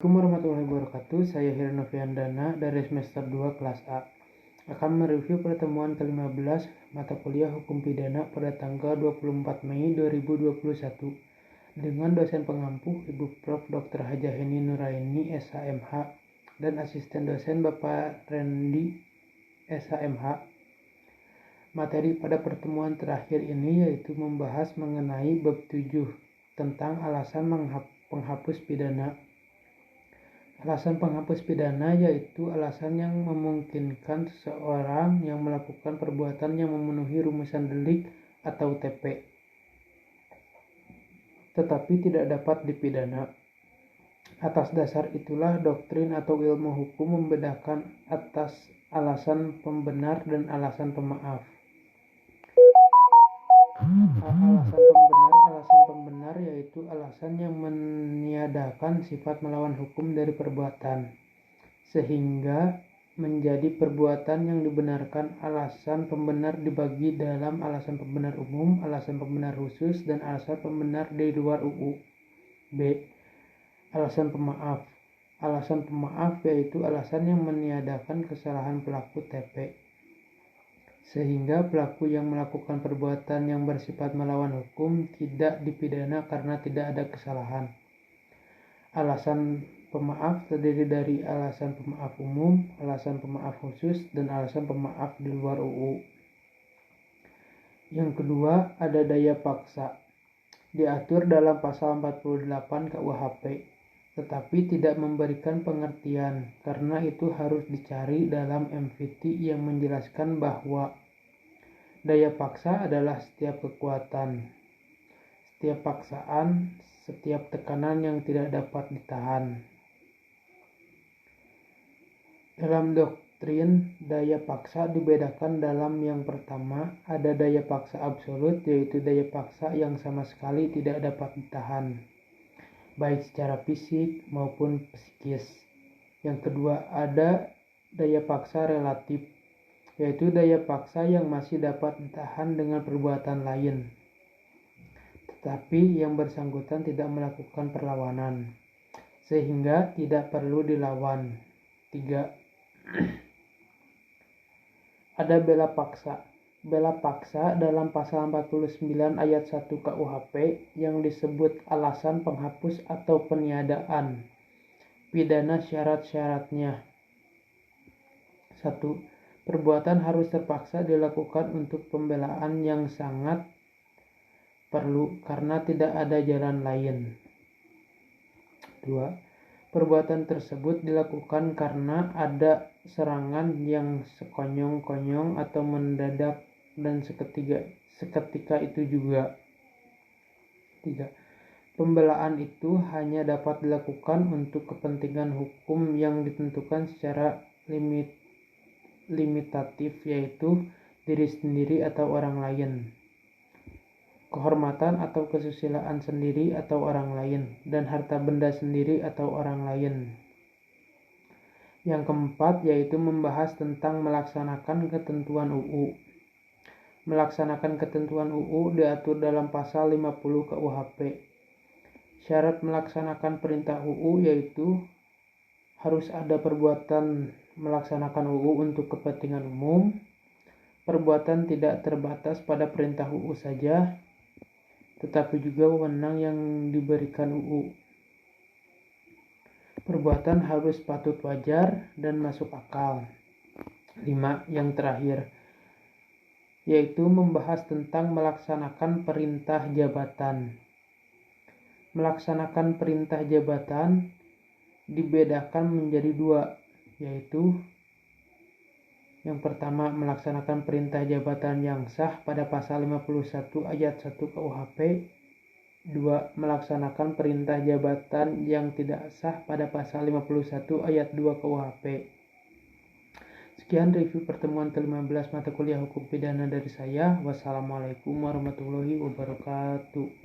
Assalamualaikum warahmatullahi wabarakatuh. Saya Heri Noviandana dari semester 2 kelas A. Akan mereview pertemuan ke-15 mata kuliah Hukum Pidana pada tanggal 24 Mei 2021 dengan dosen pengampu Ibu Prof. Dr. Hajah Heni Nuraini SHMH dan asisten dosen Bapak Randy SHMH. Materi pada pertemuan terakhir ini yaitu membahas mengenai bab 7 tentang alasan penghapus pidana. Alasan penghapus pidana yaitu alasan yang memungkinkan seseorang yang melakukan perbuatan yang memenuhi rumusan delik atau TP, tetapi tidak dapat dipidana. Atas dasar itulah doktrin atau ilmu hukum membedakan atas alasan pembenar dan alasan pemaaf. Alasan pembenar yaitu alasan yang meniadakan sifat melawan hukum dari perbuatan, sehingga menjadi perbuatan yang dibenarkan. Alasan pembenar dibagi dalam alasan pembenar umum, alasan pembenar khusus, dan alasan pembenar di luar UU. B. Alasan pemaaf. Alasan pemaaf yaitu alasan yang meniadakan kesalahan pelaku TP, sehingga pelaku yang melakukan perbuatan yang bersifat melawan hukum tidak dipidana karena tidak ada kesalahan. Alasan pemaaf terdiri dari alasan pemaaf umum, alasan pemaaf khusus, dan alasan pemaaf di luar UU. Yang kedua, ada daya paksa. Diatur dalam pasal 48 KUHP, tetapi tidak memberikan pengertian, karena itu harus dicari dalam MVT yang menjelaskan bahwa daya paksa adalah setiap kekuatan, setiap paksaan, setiap tekanan yang tidak dapat ditahan. Dalam doktrin, daya paksa dibedakan dalam yang pertama, ada daya paksa absolut, yaitu daya paksa yang sama sekali tidak dapat ditahan, baik secara fisik maupun psikis. Yang kedua, ada daya paksa relatif, yaitu daya paksa yang masih dapat ditahan dengan perbuatan lain, tetapi yang bersangkutan tidak melakukan perlawanan, sehingga tidak perlu dilawan. 3. Ada bela paksa. Bela paksa dalam pasal 49 ayat 1 KUHP yang disebut alasan penghapus atau peniadaan pidana syarat-syaratnya. 1. Perbuatan harus terpaksa dilakukan untuk pembelaan yang sangat perlu karena tidak ada jalan lain. 2. Perbuatan tersebut dilakukan karena ada serangan yang sekonyong-konyong atau mendadak dan seketika itu juga. 3. Pembelaan itu hanya dapat dilakukan untuk kepentingan hukum yang ditentukan secara limitatif, yaitu diri sendiri atau orang lain, kehormatan atau kesusilaan sendiri atau orang lain, dan harta benda sendiri atau orang lain. Yang keempat yaitu membahas tentang melaksanakan ketentuan UU. Melaksanakan ketentuan UU diatur dalam pasal 50 KUHP. Syarat melaksanakan perintah UU yaitu harus ada perbuatan melaksanakan UU untuk kepentingan umum, perbuatan tidak terbatas pada perintah UU saja, tetapi juga wewenang yang diberikan UU. Perbuatan harus patut wajar dan masuk akal. 5. Yang terakhir yaitu membahas tentang melaksanakan perintah jabatan. Melaksanakan perintah jabatan dibedakan menjadi 2, yaitu yang pertama, melaksanakan perintah jabatan yang sah pada pasal 51 ayat 1 KUHP. 2. Melaksanakan perintah jabatan yang tidak sah pada pasal 51 ayat 2 KUHP. Sekian review pertemuan ke-15 mata kuliah Hukum Pidana dari saya. Wassalamualaikum warahmatullahi wabarakatuh.